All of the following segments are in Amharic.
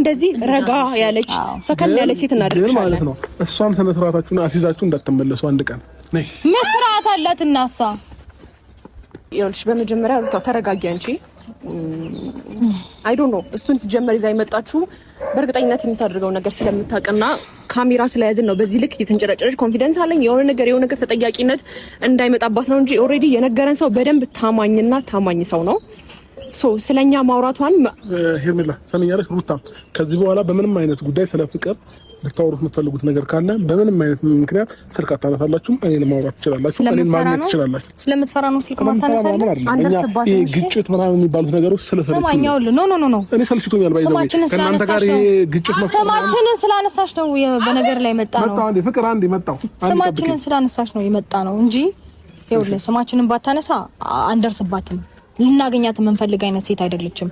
እንደዚህ ረጋ ያለች ሰከን ያለች ሴት እናደርግሻለን ማለት ነው። እሷም ስነ ስርዓታችሁን አስይዛችሁ እንዳትመለሱ አንድ ቀን ነይ። መስራት አላትና እሷ ይኸውልሽ፣ በመጀመሪያ ተረጋጊ አንቺ። አይ ዶንት ኖ እሱን ሲጀመር ይዛ የመጣችሁ በእርግጠኝነት የምታደርገው ነገር ስለምታውቅና ካሜራ ስለያዝን ነው በዚህ ልክ እየተንጨረጨረች የሆነ ነገር ተጠያቂነት እንዳይመጣባት ነው እንጂ ኦሬዲ የነገረን ሰው በደንብ ታማኝና ታማኝ ሰው ነው። ስለኛ ማውራቷን ሄርሜላ ሰሚኛለሽ። ሩታ ከዚህ በኋላ በምንም አይነት ጉዳይ ስለ ፍቅር ልታወሩት የምትፈልጉት ነገር ካለ በምንም አይነት ምክንያት ስልክ አታነሳላችሁ። እኔን ማውራት ትችላላችሁ፣ እኔን ማግኘት ትችላላችሁ። ስለምትፈራ ነው ስልክ ማታነሳለህ? አንደርስባት ነው። ግጭት ምናምን የሚባሉት ነገሮች ሰማኛው ኖ እኔ ሰልችቶኛል። ባይዘው ከእናንተ ጋር ግጭት ነው። ስማችንን ስላነሳሽ ነው በነገር ላይ መጣ ነው። አንዴ ፍቅር አንዴ መጣው ስማችንን ስላነሳሽ ነው የመጣ ነው እንጂ ይኸውልህ ስማችንን ባታነሳ አንደርስባትም። ልናገኛት የምንፈልግ አይነት ሴት አይደለችም።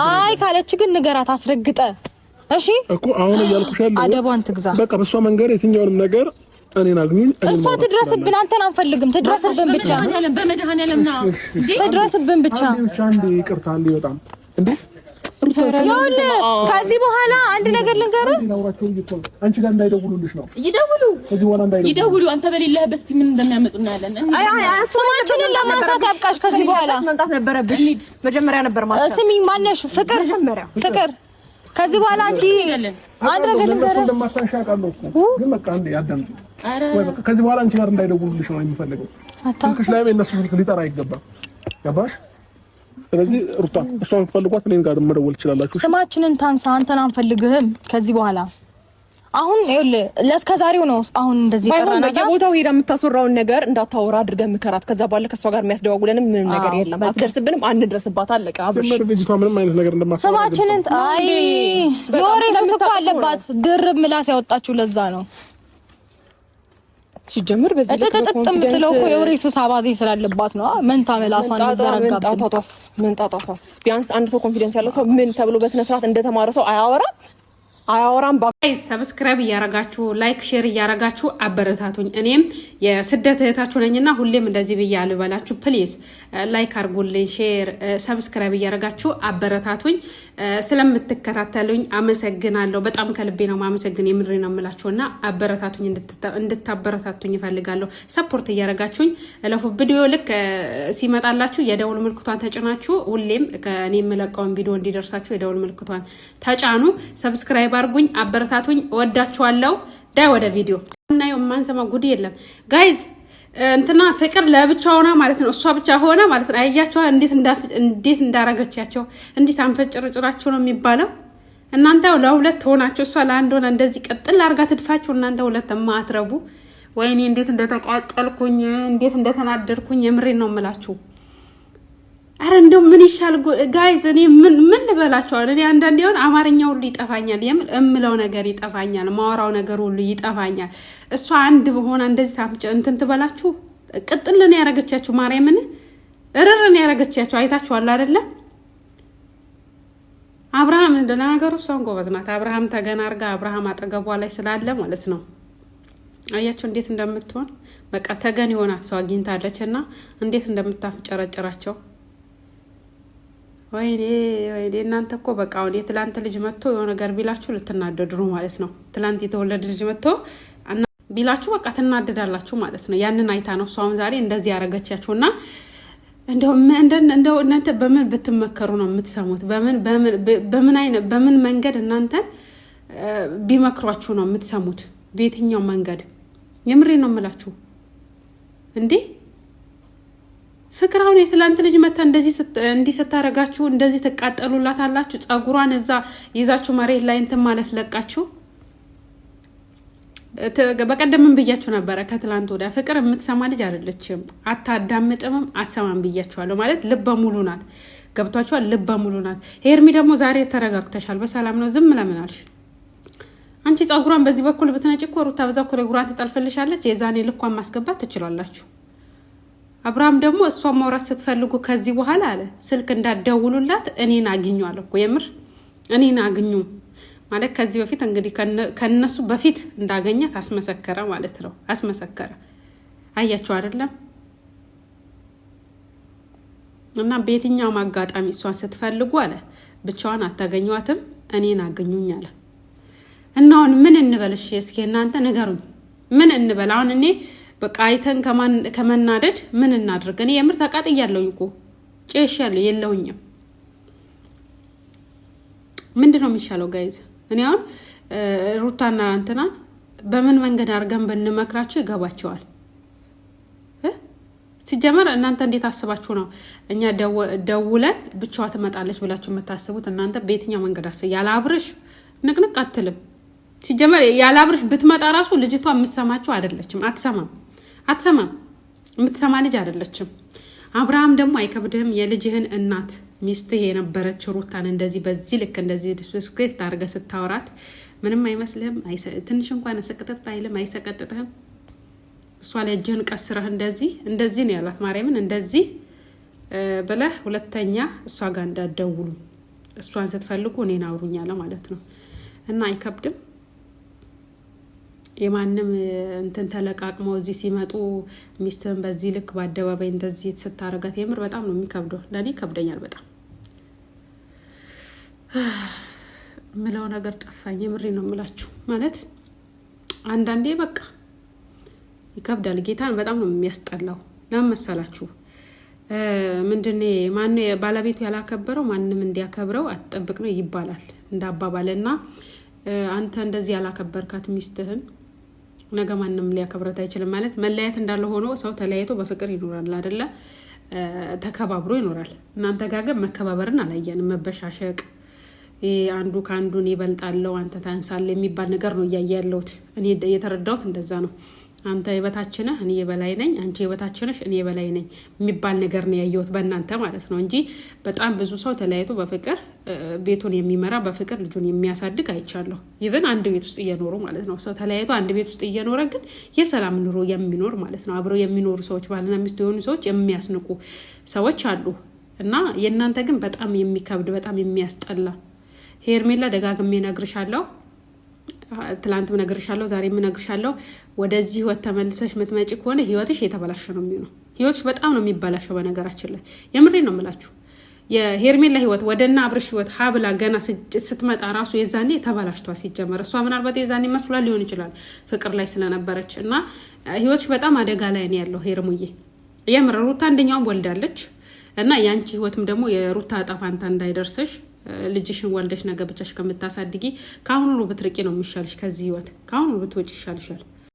አይ ካለች ግን ንገራት አስረግጠ። እሺ እኮ አሁን እያልኩሽ ያለው አደቧን ትግዛ። በቃ በሷ መንገር የትኛውንም ነገር እኔን አግኙኝ። እሷ ትድረስብን፣ አንተን አንፈልግም። ትድረስብን ብቻ በመድኃኒዓለምና ትድረስብን ብቻ። አንዴ ይቅርታ አንዴ በጣም እንዴ ይኸውልህ ከዚህ በኋላ አንድ ነገር ልንገርህ። አንቺ ጋር እንዳይደውሉልሽ ነው። ይደውሉ አንተ በሌለህበት እስቲ ምን እንደሚያመጡና ያለን ስማችንን ለማንሳት ያብቃሽ። ከዚህ በኋላ መምጣት ነበረብሽ። መጀመሪያ ነበር ማለት ስሚኝ፣ ማነሽ ፍቅር ከዚህ በኋላ አንቺ አንድ ነገር ልንገርህ። እንደማታሻቃለሁ እኮ ግን በቃ አንዴ ያዳምጡ። ወይ በቃ ከዚህ በኋላ አንቺ ጋር እንዳይደውሉልሽ ነው የሚፈልገው። ስልክሽ ላይ የእነሱ ስልክ ሊጠራ አይገባም። ገባሽ? ስለዚህ ሩታ እሷን ፈልጓት እኔን ጋር መደወል ትችላላችሁ። ስማችንን ታንሳ፣ አንተን አንፈልግህም ከዚህ በኋላ። አሁን ይኸውልህ ለእስከዛሬው ነው አሁን እንደዚህ ቀራና በየቦታው ሄዳ የምታስወራውን ነገር እንዳታወራ አድርገህ ምከራት። ከዛ በኋላ ከሷ ጋር የሚያስደዋውለንም ምንም ነገር የለም። አትደርስብንም፣ አንድረስባት። አለቀ። አብሽ ልጅቷ ምንም አይነት ነገር እንደማታወራ ስማችንን አይ የወሬ ሱስ እኮ አለባት። ድርብ ምላስ ያወጣችሁ ለዛ ነው ሲጀምር በዚህ ተጠጥጥም ትለው እኮ የወሬ ሱስ አባዜ ስላለባት ነው። መንታ መላሷን ዘረጋባት። መንጣጣቷስ ቢያንስ አንድ ሰው ኮንፊደንስ ያለው ሰው ምን ተብሎ በስነ ስርዓት እንደተማረ ሰው አያወራም። ጋይስ ሰብስክራይብ እያረጋችሁ ላይክ ሼር እያረጋችሁ አበረታቱኝ። እኔም የስደት እህታችሁ ነኝና ሁሌም እንደዚህ ብያለሁ ባላችሁ ፕሊዝ ላይክ አርጉልኝ፣ ሼር ሰብስክራይብ እያረጋችሁ አበረታቱኝ። ስለምትከታተሉኝ አመሰግናለሁ። በጣም ከልቤ ነው ማመሰግን። የምሬ ነው የምላችሁና አበረታቱኝ፣ እንድታበረታቱኝ ይፈልጋለሁ። ሰፖርት እያረጋችሁኝ እለፉ። ቪዲዮ ልክ ሲመጣላችሁ የደውል ምልክቷን ተጭናችሁ ሁሌም ከኔ የምለቀውን ቪዲዮ እንዲደርሳችሁ የደውል ምልክቷን ተጫኑ። ሰብስክራይብ አርጉኝ፣ አበረታቱኝ። ወዳችኋለሁ። ዳይ ወደ ቪዲዮ እና የማንሰማ ጉድ የለም ጋይዝ። እንትና ፍቅር ለብቻው ሆና ማለት ነው፣ እሷ ብቻ ሆነ ማለት ነው። አያያቸው እንዴት እንዳረገቻቸው፣ እንዴት አንፈጭርጭራቸው ነው የሚባለው። እናንተ ለሁለት ሆናችሁ እሷ ለአንድ ሆና እንደዚህ ቀጥል አርጋ ትድፋችሁ። እናንተ ሁለት ማትረቡ። ወይኔ እንዴት እንደተቃጠልኩኝ፣ እንዴት እንደተናደርኩኝ የምሬን ነው የምላችሁ። አረ እንደው ምን ይሻል ጋይዝ፣ እኔ ምን ልበላችሁ? እኔ አንዳንዴ ሆነ አማርኛ ሁሉ ይጠፋኛል፣ የምለው ነገር ይጠፋኛል፣ ማወራው ነገር ሁሉ ይጠፋኛል። እሷ አንድ በሆነ እንደዚህ ታምጭ እንትን ትበላችሁ። ቅጥል ነው ያረጋቻችሁ፣ ማርያምን እርር ነው ያረጋቻችሁ። አይታችኋል አይደለ? አብርሃም እንደናገሩ ሰው ጎበዝ ናት። አብርሃም ተገና አርጋ አብርሃም አጠገቧ ላይ ስላለ ማለት ነው። አያችሁ እንዴት እንደምትሆን በቃ ተገን ይሆናት ሰው አግኝታለችና እንዴት እንደምታፍጨረጭራቸው። ወይኔ እናንተ እኮ በቃ አሁን የትላንት ልጅ መጥቶ የሆነ ነገር ቢላችሁ ልትናደዱ ነው ማለት ነው። ትላንት የተወለደ ልጅ መጥቶ ቢላችሁ በቃ ትናደዳላችሁ ማለት ነው። ያንን አይታ ነው እሷም ዛሬ እንደዚህ ያረጋቻችሁና እንደው እናንተ በምን ብትመከሩ ነው የምትሰሙት? በምን መንገድ እናንተ ቢመክሯችሁ ነው የምትሰሙት? በየትኛው መንገድ? የምሬ ነው የምላችሁ እንዴ። ፍቅራውን የትላንት ልጅ መታ እንደዚህ ስታረጋችሁ እንደዚህ ተቃጠሉላታላችሁ። ጸጉሯን እዛ ይዛችሁ መሬት ላይ እንትን ማለት ለቃችሁ። በቀደምም ብያችሁ ነበረ ከትላንት ወዲያ ፍቅር የምትሰማ ልጅ አይደለችም፣ አታዳምጥምም፣ አትሰማም ብያችኋለሁ። ማለት ልበ ሙሉ ናት። ገብቷችኋል? ልበ ሙሉ ናት። ሄርሚ ደግሞ ዛሬ ተረጋግተሻል፣ በሰላም ነው። ዝም ለምን አልሽ አንቺ? ጸጉሯን በዚህ በኩል ብትነጭ እኮ ሩታ በዛ በኩል ጉራን ትጠልፈልሻለች። የዛኔ ልኳን ማስገባት ትችላላችሁ። አብርሃም ደግሞ እሷ ማውራት ስትፈልጉ ከዚህ በኋላ አለ ስልክ እንዳትደውሉላት እኔን አግኙ አለ እኮ። የምር እኔን አግኙ ማለት ከዚህ በፊት እንግዲህ ከነሱ በፊት እንዳገኛት አስመሰከረ ማለት ነው። አስመሰከረ። አያችሁ አይደለም? እና በየትኛው አጋጣሚ እሷን ስትፈልጉ አለ ብቻዋን አታገኟትም። እኔን አገኙኝ አለ እና አሁን ምን እንበልሽ እስኪ እናንተ ንገሩኝ ምን እንበል አሁን እኔ በቃ አይተን ከመናደድ ምን እናድርግ እኔ የምር ተቃጥያለሁኝ እኮ ጨሻለሁ የለውኝም ምንድነው የሚሻለው ጋይዝ እኔ አሁን ሩታና አንተና በምን መንገድ አርገን በእንመክራቸው ይገባቸዋል ሲጀመር እናንተ እንዴት አስባችሁ ነው እኛ ደውለን ብቻዋ ትመጣለች ብላችሁ የምታስቡት እናንተ በየትኛው መንገድ ያላብርሽ ንቅንቅ አትልም ሲጀመር ያላብርሽ ብትመጣ ራሱ ልጅቷ የምትሰማቸው አይደለችም አትሰማም የምትሰማ ልጅ አይደለችም አብርሃም ደግሞ አይከብድህም የልጅህን እናት ሚስትህ የነበረች ሩታን እንደዚህ በዚህ ልክ እንደዚህ ዲስክሬት ታርገ ስታወራት ምንም አይመስልህም ትንሽ እንኳን ሰቀጥጥ አይልም አይሰቀጥጥህም እሷ ላይ እጅህን ቀስረህ እንደዚህ ነው ያላት ማርያምን እንደዚህ ብለህ ሁለተኛ እሷ ጋር እንዳትደውሉ እሷን ስትፈልጉ እኔን አውሩኛለ ማለት ነው እና አይከብድም የማንም እንትን ተለቃቅመው እዚህ ሲመጡ ሚስትህን በዚህ ልክ በአደባባይ እንደዚህ ስታረጋት የምር በጣም ነው የሚከብደው ለኔ ከብደኛል በጣም ምለው ነገር ጠፋኝ የምሬ ነው የምላችሁ ማለት አንዳንዴ በቃ ይከብዳል ጌታን በጣም ነው የሚያስጠላው ለምን መሰላችሁ ምንድነው ማን ባለቤቱ ያላከበረው ማንንም እንዲያከብረው አትጠብቅ ነው ይባላል እንዳባባልና አንተ እንደዚህ ያላከበርካት ሚስትህን ነገ ማንንም ሊያከብራት አይችልም ማለት መለያየት እንዳለ ሆኖ ሰው ተለያይቶ በፍቅር ይኖራል አይደለ ተከባብሮ ይኖራል እናንተ ጋር ግን መከባበርን አላየንም መበሻሸቅ አንዱ ካንዱን ይበልጣለው አንተ ታንሳለህ የሚባል ነገር ነው ያያያለውት እኔ የተረዳሁት እንደዛ ነው አንተ የበታችነ እኔ የበላይ ነኝ አንቺ የበታችነሽ እኔ የበላይ ነኝ የሚባል ነገር ነው ያያዩት በእናንተ ማለት ነው እንጂ በጣም ብዙ ሰው ተለያይቶ በፍቅር ቤቱን የሚመራ በፍቅር ልጁን የሚያሳድግ አይቻለሁ ኢቭን አንድ ቤት ውስጥ እየኖሩ ማለት ነው ሰው ተለያይቶ አንድ ቤት ውስጥ እየኖረ ግን የሰላም ኑሮ የሚኖር ማለት ነው አብረው የሚኖሩ ሰዎች ባልና ሚስት የሆኑ ሰዎች የሚያስንቁ ሰዎች አሉ እና የእናንተ ግን በጣም የሚከብድ በጣም የሚያስጠላ ሄርሜላ ደጋግሜ ነግርሻለሁ ትላንት ነግርሻለሁ ዛሬም ነግርሻለሁ ወደዚህ ህይወት ተመልሰሽ መትመጪ ከሆነ ህይወትሽ የተበላሸ ነው የሚሆነው ህይወትሽ በጣም ነው የሚበላሸው በነገራችን ላይ የምሬ ነው የምላችሁ የሄርሜላ ህይወት ወደና አብርሽ ህይወት ሀብላ ገና ስትመጣ ራሱ የዛኔ ተበላሽቷ ሲጀመር እሷ ምናልባት የዛኔ መስሏል ሊሆን ይችላል ፍቅር ላይ ስለነበረች እና ህይወትሽ በጣም አደጋ ላይ ነው ያለው ሄርሙዬ የምር ሩታ አንደኛውን ወልዳለች እና ያንቺ ህይወትም ደግሞ የሩታ ጣፋንታ እንዳይደርስሽ ልጅሽን ወልደሽ ነገ ብቻሽ ከምታሳድጊ ካሁኑ ብትርቂ ነው የሚሻልሽ ከዚህ ህይወት ካሁኑ ብትወጪ ይሻልሻል